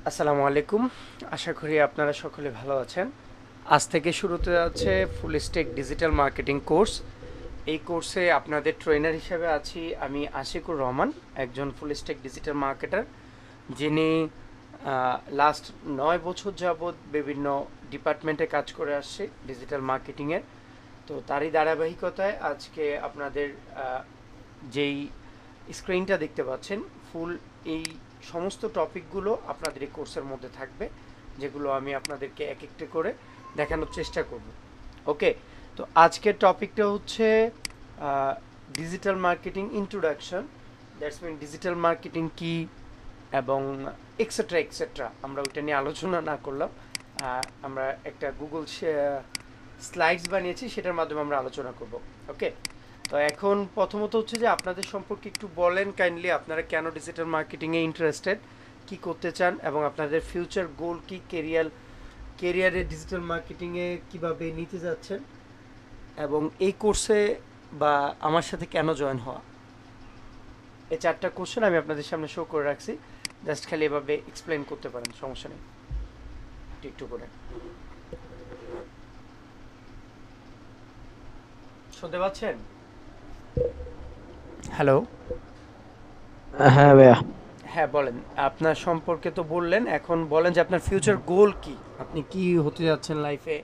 আসসালামু আলাইকুম। আশা করি আপনারা সকলে ভালো আছেন। আজ থেকে শুরুতে যাচ্ছে full stack digital marketing course. এই কোর্সে আপনাদের ট্রেনার হিসেবে আছি আমি আশিকুর রহমান, একজন ফুল স্ট্যাক ডিজিটাল মার্কেটার, যিনি লাস্ট 9 বছর যাবৎ বিভিন্ন ডিপার্টমেন্টে কাজ করে আসছে ডিজিটাল মার্কেটিংয়ের। তো তারই ধারাবাহিকতায় আজকে আপনাদের যেই স্ক্রিনটা দেখতে পাচ্ছেন, ফুল এই সমস্ত টপিকগুলো আপনাদের এই কোর্সের মধ্যে থাকবে, যেগুলো আমি আপনাদেরকে এক একটা করে দেখানোর চেষ্টা করব। ওকে, তো আজকের টপিকটা হচ্ছে digital marketing introduction. That's mean digital marketing কি এবং এক্সেট্রা এক্সেট্রা, আমরা ওইটা নিয়ে আলোচনা না করলাম। আমরা একটা গুগল স্লাইডস বানিয়েছি, সেটার মাধ্যমে আমরা আলোচনা করব। ওকে, তো এখন প্রথমত হচ্ছে যে আপনাদের সম্পর্কে একটু বলেন কাইন্ডলি, আপনারা কেন ডিজিটাল মার্কেটিংয়ে ইন্টারেস্টেড, কি করতে চান এবং আপনাদের ফিউচার গোল কি, কেরিয়ারে ডিজিটাল মার্কেটিংয়ে কিভাবে নিতে যাচ্ছেন, এবং এই কোর্সে বা আমার সাথে কেন জয়েন হওয়া। এই 4টা কোশ্চেন আমি আপনাদের সামনে শো করে রাখছি, জাস্ট খালি এভাবে এক্সপ্লেন করতে পারেন, সমস্যা নেই, একটু একটু করে। শুনতে পাচ্ছেন? হ্যালো। হ্যাঁ ভাইয়া। হ্যাঁ বলেন, আপনার সম্পর্কে তো বললেন, এখন বলেন যে আপনার ফিউচার গোল কি, আপনি কি হতে যাচ্ছেন লাইফে,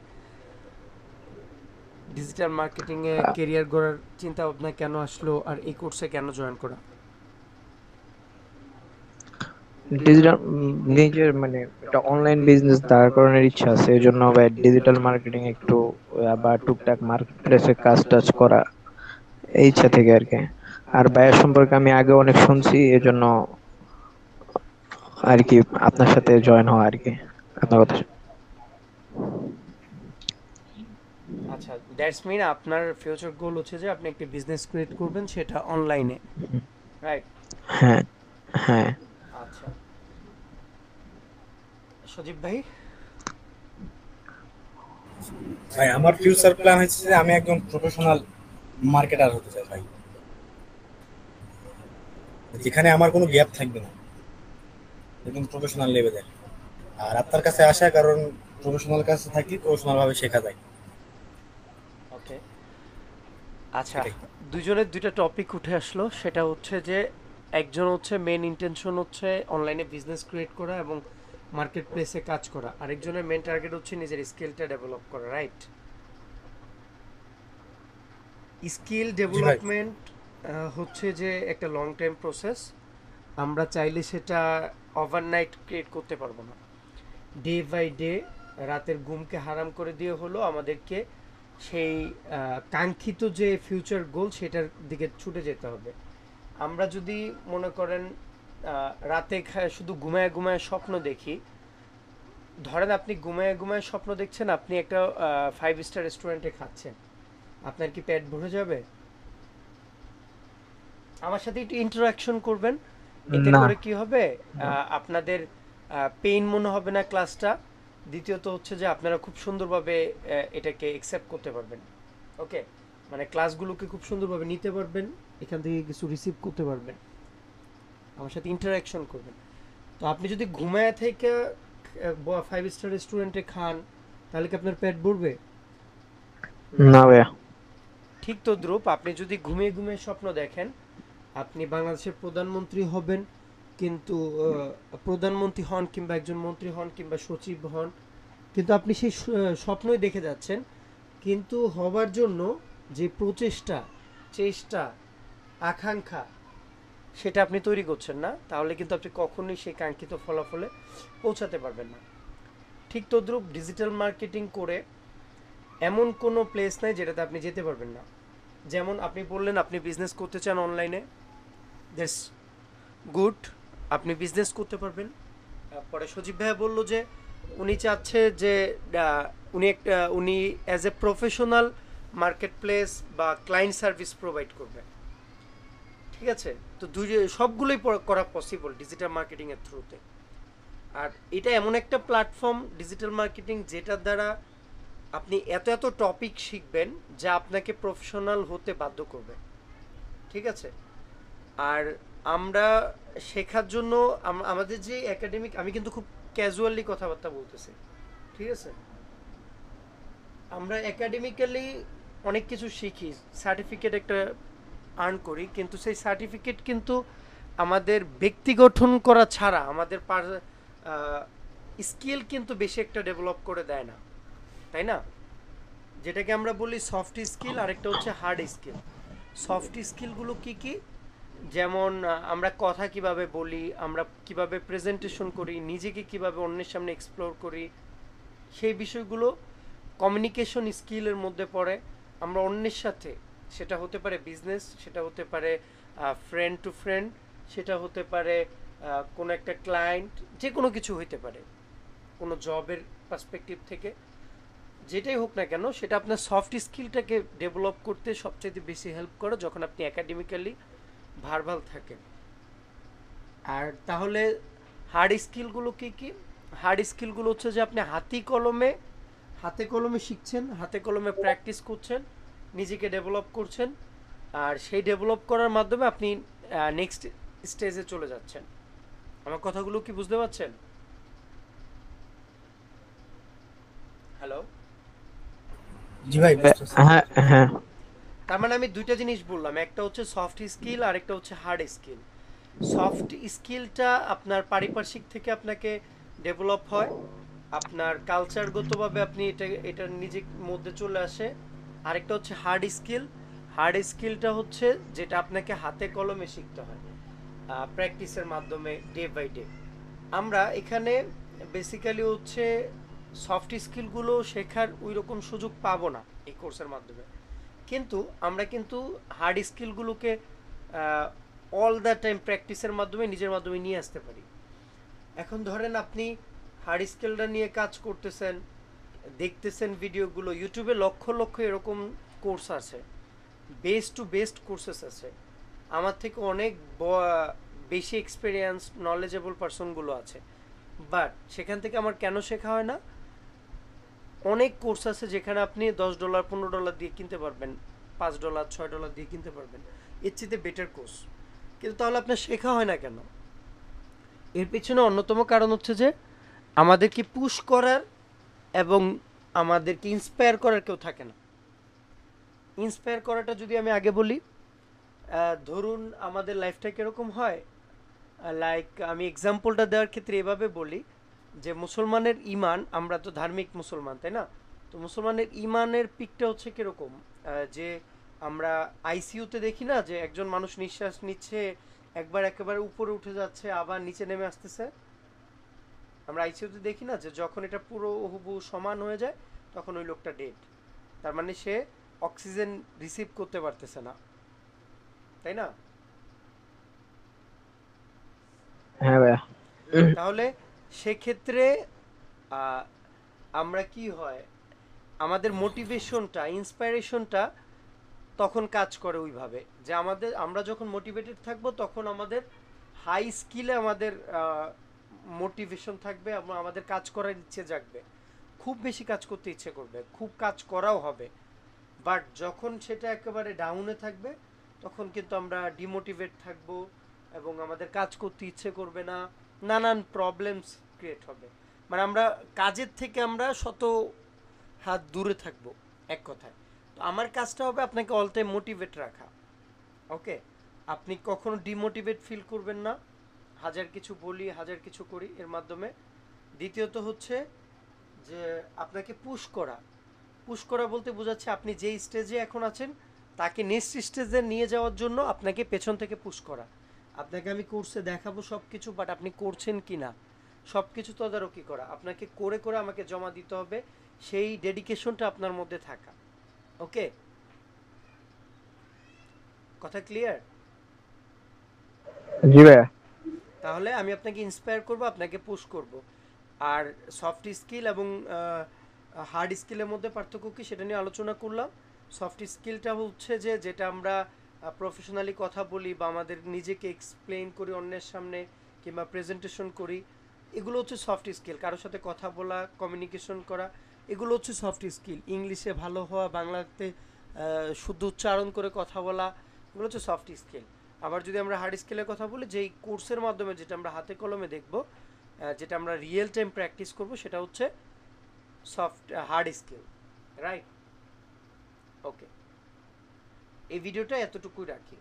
ডিজিটাল মার্কেটিং এ কেরিয়ার গড়ার চিন্তা ভাবনা কেন আসলো, আর এই কোর্সে কেন জয়েন করা। ডিজিটাল নিজের মানে একটা অনলাইন বিজনেস দাঁড় করানোর ইচ্ছা আছে, এই জন্য ভাই ডিজিটাল মার্কেটিং একটু বা টুকটাক মার্কেট প্লেসে কাজ টাজ করা, এই ইচ্ছা থেকে আর কি। আর ভাইয়ের সম্পর্কে আমি আগে অনেক শুনছি, এই জন্য আর কি আপনার সাথে জয়েন হওয়া আর কি, আপনার কথা আচ্ছা, দ্যাটস মিন আপনার ফিউচার গোল হচ্ছে যে আপনি একটা বিজনেস ক্রিয়েট করবেন, সেটা অনলাইনে, রাইট? হ্যাঁ, হ্যাঁ। আচ্ছা, সজীব ভাই। ভাই আমার ফিউচার প্ল্যান হচ্ছে যে আমি একজন প্রফেশনাল মার্কেটার হতে চাই ভাই, যেখানে আমার কোনো গ্যাপ থাকবে না, একদম প্রফেশনাল লেভেলের। আর আপনার কাছে আসা কারণ প্রফেশনাল কাছে থাকি, প্রফেশনাল ভাবে শেখা যায়, ওকে, আচ্ছা, এটাই। দুজনের দুইটা টপিক উঠে আসলো, সেটা হচ্ছে যে একজন হচ্ছে মেন ইন্টেনশন হচ্ছে অনলাইনে বিজনেস ক্রিয়েট করা এবং মার্কেট প্লেসে কাজ করা, আরেকজনের মেন টার্গেট হচ্ছে নিজের স্কিলটা ডেভেলপ করা, রাইট? স্কিল জি ভাই। ডেভেলপমেন্ট হচ্ছে যে একটা লং টাইম প্রসেস। আমরা চাইলে সেটা ওভারনাইট ক্রিয়েট করতে পারবো না। ডে বাই ডে রাতের ঘুমকে হারাম করে দিয়ে হলো আমাদেরকে সেই কাঙ্ক্ষিত যে ফিউচার গোল সেটার দিকে ছুটে যেতে হবে। আমরা যদি মনে করেন রাতে শুধু ঘুমায় ঘুমায় স্বপ্ন দেখি, ধরেন আপনি ঘুমায় ঘুমায় স্বপ্ন দেখছেন আপনি একটা 5 স্টার রেস্টুরেন্টে খাচ্ছেন, আপনার কি পেট ভরে যাবে? আমার সাথে একটু ইন্টারাকশন করবেন, এতে না। করে কি হবে, আপনাদের পেইন মনে হবে না ক্লাসটা। দ্বিতীয়ত হচ্ছে যে আপনারা খুব সুন্দরভাবে এটাকে অ্যাকসেপ্ট করতে পারবেন। ওকে, মানে ক্লাসগুলোকে খুব সুন্দরভাবে নিতে পারবেন, এখান থেকে কিছু রিসিভ করতে পারবেন, আমার সাথে ইন্টারাকশন করবেন। তো আপনি যদি ঘুমায় থেকে 5 স্টার রেস্টুরেন্টে খান, তাহলে কি আপনার পেট ভরবে? না ভাইয়া। ঠিক তো দ্রুপ, আপনি যদি ঘুমিয়ে ঘুমিয়ে স্বপ্ন দেখেন আপনি বাংলাদেশের প্রধানমন্ত্রী হবেন, কিন্তু প্রধানমন্ত্রী হন কিংবা একজন মন্ত্রী হন কিংবা সচিব হন, কিন্তু আপনি সেই স্বপ্নই দেখে যাচ্ছেন, কিন্তু হবার জন্য যে প্রচেষ্টা, চেষ্টা, আকাঙ্ক্ষা, সেটা আপনি তৈরি করছেন না, তাহলে কিন্তু আপনি কখনোই সেই কাঙ্ক্ষিত ফলাফলে পৌঁছাতে পারবেন না। ঠিক তদ্রূপ ডিজিটাল মার্কেটিং করে এমন কোনো প্লেস নাই যেটাতে আপনি যেতে পারবেন না। যেমন আপনি বললেন আপনি বিজনেস করতে চান অনলাইনে, দ্যাটস গুড, আপনি বিজনেস করতে পারবেন। পরে সজীব ভাইয়া বললো যে উনি চাচ্ছে যে উনি as a professional market place বা ক্লায়েন্ট সার্ভিস প্রোভাইড করবে। ঠিক আছে, তো সবগুলোই করা পসিবল ডিজিটাল মার্কেটিংয়ের থ্রুতে। আর এটা এমন একটা প্ল্যাটফর্ম ডিজিটাল মার্কেটিং যেটার দ্বারা আপনি এত এত টপিক শিখবেন যা আপনাকে প্রফেশনাল হতে বাধ্য করবে। ঠিক আছে, আর আমরা শেখার জন্য আমাদের যে একাডেমিক, আমি কিন্তু খুব ক্যাজুয়ালি কথাবার্তা বলতেছি, ঠিক আছে? আমরা একাডেমিক্যালি অনেক কিছু শিখি, সার্টিফিকেট একটা আর্ন করি, কিন্তু সেই সার্টিফিকেট কিন্তু আমাদের ব্যক্তি গঠন করা ছাড়া আমাদের স্কিল কিন্তু বেশি একটা ডেভেলপ করে দেয় না, তাই না? যেটাকে আমরা বলি সফট স্কিল, আরেকটা হচ্ছে হার্ড স্কিল। সফট স্কিলগুলো কি কি? যেমন আমরা কথা কিভাবে বলি, আমরা কিভাবে প্রেজেন্টেশন করি, নিজেকে কিভাবে অন্যের সামনে এক্সপ্লোর করি, সেই বিষয়গুলো কমিউনিকেশন স্কিলের মধ্যে পড়ে। আমরা অন্যের সাথে, সেটা হতে পারে বিজনেস, সেটা হতে পারে ফ্রেন্ড টু ফ্রেন্ড, সেটা হতে পারে কোনো একটা ক্লায়েন্ট, যে কোনো কিছু হইতে পারে, কোনো জবের পার্সপেক্টিভ থেকে, যেটাই হোক না কেন, সেটা আপনার সফট স্কিলটাকে ডেভেলপ করতে সবচেয়ে বেশি হেল্প করে যখন আপনি একাডেমিক্যালি ভার্বাল থাকেন। আর তাহলে হার্ড স্কিলগুলো কি কি? হার্ড স্কিলগুলো হচ্ছে যে আপনি হাতে কলমে শিখছেন, হাতে কলমে প্র্যাকটিস করছেন, নিজেকে ডেভেলপ করছেন, আর সেই ডেভেলপ করার মাধ্যমে আপনি নেক্সট স্টেজে চলে যাচ্ছেন। আমার কথাগুলো কি বুঝতে পারছেন? হ্যালো? জি ভাই, বুঝতে পারছি। হ্যাঁ হ্যাঁ তার মানে আমি দুইটা জিনিস বললাম, একটা হচ্ছে সফট স্কিল আর একটা হচ্ছে হার্ড স্কিল। সফট স্কিলটা আপনার পারিপার্শ্বিক থেকে আপনাকে ডেভেলপ হয়, আপনার কালচারগতভাবে আপনি এটা নিজের মধ্যে চলে আসে। আরেকটা হচ্ছে হার্ড স্কিল। হার্ড স্কিলটা হচ্ছে যেটা আপনাকে হাতে কলমে শিখতে হয়, প্র্যাকটিসের মাধ্যমে, ডে বাই ডে। আমরা এখানে বেসিক্যালি হচ্ছে সফট স্কিলগুলো শেখার ওই রকম সুযোগ পাবো না এই কোর্সের মাধ্যমে, কিন্তু আমরা কিন্তু হার্ড স্কিলগুলোকে অল দ্য টাইম প্র্যাকটিসের মাধ্যমে, নিজের মাধ্যমে নিয়ে আসতে পারি। এখন ধরেন আপনি হার্ড স্কিলটা নিয়ে কাজ করতেছেন, দেখতেছেন ভিডিওগুলো, ইউটিউবে লক্ষ লক্ষ এরকম কোর্স আছে, বেস্ট টু বেস্ট কোর্সেস আছে, আমার থেকে অনেক বেশি এক্সপিরিয়েন্স নলেজেবল পারসনগুলো আছে, বাট সেখান থেকে আমার কেন শেখা হয় না? অনেক কোর্স আছে যেখানে আপনি $10 $15 দিয়ে কিনতে পারবেন, $5 $6 দিয়ে কিনতে পারবেন, এর চেয়ে বেটার কোর্স, কিন্তু তাহলে আপনার শেখা হয় না কেন? এর পেছনে অন্যতম কারণ হচ্ছে যে আমাদেরকে পুশ করার এবং আমাদেরকে ইন্সপায়ার করার কেউ থাকে না। ইন্সপায়ার করাটা যদি আমি আগে বলি, ধরুন আমাদের লাইফটা কীরকম হয়, লাইক আমি এক্সাম্পলটা দেওয়ার ক্ষেত্রে এভাবে বলি যে মুসলমানের ইমান, আমরা তো ধার্মিক মুসলমান, তাই না? তো মুসলমানের ইমানের পিকটা হচ্ছে কীরকম, যে আমরা আইসিইউতে দেখি না যে একজন মানুষ নিঃশ্বাস নিচ্ছে, একবার একেবারে উপরে উঠে যাচ্ছে, আবার নিচে নেমে আসতেছে। আমরা আইসিইউতে দেখি না যে যখন এটা পুরো হুবহু সমান হয়ে যায় তখন ওই লোকটা ডেড, তার মানে সে অক্সিজেন রিসিভ করতে পারতেছে না, তাই না? হ্যাঁ ভাইয়া। তাহলে সেক্ষেত্রে আমরা কি হয়, আমাদের মোটিভেশনটা, ইন্সপাইরেশনটা তখন কাজ করে ওইভাবে যে আমরা যখন মোটিভেটেড থাকবো তখন আমাদের হাই স্কিলে আমাদের মোটিভেশন থাকবে এবং আমাদের কাজ করার ইচ্ছে জাগবে, খুব বেশি কাজ করতে ইচ্ছে করবে, খুব কাজ করাও হবে। বাট যখন সেটা একেবারে ডাউনে থাকবে তখন কিন্তু আমরা ডিমোটিভেট থাকবো এবং আমাদের কাজ করতে ইচ্ছে করবে না, নানান প্রবলেমস ক্রিয়েট হবে, মানে আমরা কাজের থেকে আমরা শত হাত দূরে থাকবো এক কথায়। তো আমার কাজটা হবে আপনাকে অল টাইম মোটিভেট রাখা, ওকে? আপনি কখনো ডিমোটিভেট ফিল করবেন না, হাজার কিছু বলি, হাজার কিছু করি এর মাধ্যমে। দ্বিতীয়ত হচ্ছে যে আপনাকে পুশ করা বলতে বোঝাচ্ছে আপনি যেই স্টেজে এখন আছেন তাকে নেক্সট স্টেজে নিয়ে যাওয়ার জন্য আপনাকে পেছন থেকে পুশ করা। আপনাকে আমি কোর্সে দেখাবো সব কিছু, বাট আপনি করছেন কি না সব কিছু তদারকি করা, আপনাকে করে করে আমাকে জমা দিতে হবে, সেই ডেডিকেশনটা আপনার মধ্যে থাকা, ওকে? কথা ক্লিয়ার? জি ভাইয়া। তাহলে আমি আপনাকে ইন্সপায়ার করব, আপনাকে পুশ করব। আর সফট স্কিল এবং হার্ড স্কিলের মধ্যে পার্থক্য কী সেটা নিয়ে আলোচনা করলাম। সফট স্কিলটা হচ্ছে যে যেটা আমরা প্রফেশনালি কথা বলি বা আমাদের নিজেকে এক্সপ্লেইন করি অন্যের সামনে কিংবা প্রেজেন্টেশন করি, এগুলো হচ্ছে সফট স্কিল। কারোর সাথে কথা বলা, কমিউনিকেশন করা, এগুলো হচ্ছে সফট স্কিল। ইংলিশে ভালো হওয়া, বাংলাতে শুদ্ধ উচ্চারণ করে কথা বলা, এগুলো হচ্ছে সফট স্কিল। আবার যদি আমরা হার্ড স্কিলের কথা বলি, যেই কোর্সের মাধ্যমে যেটা আমরা হাতে কলমে দেখব, যেটা আমরা রিয়েল টাইম প্র্যাকটিস করব, সেটা হচ্ছে হার্ড স্কিল, রাইট? ওকে, এই ভিডিওটা এতটুকুই রাখি।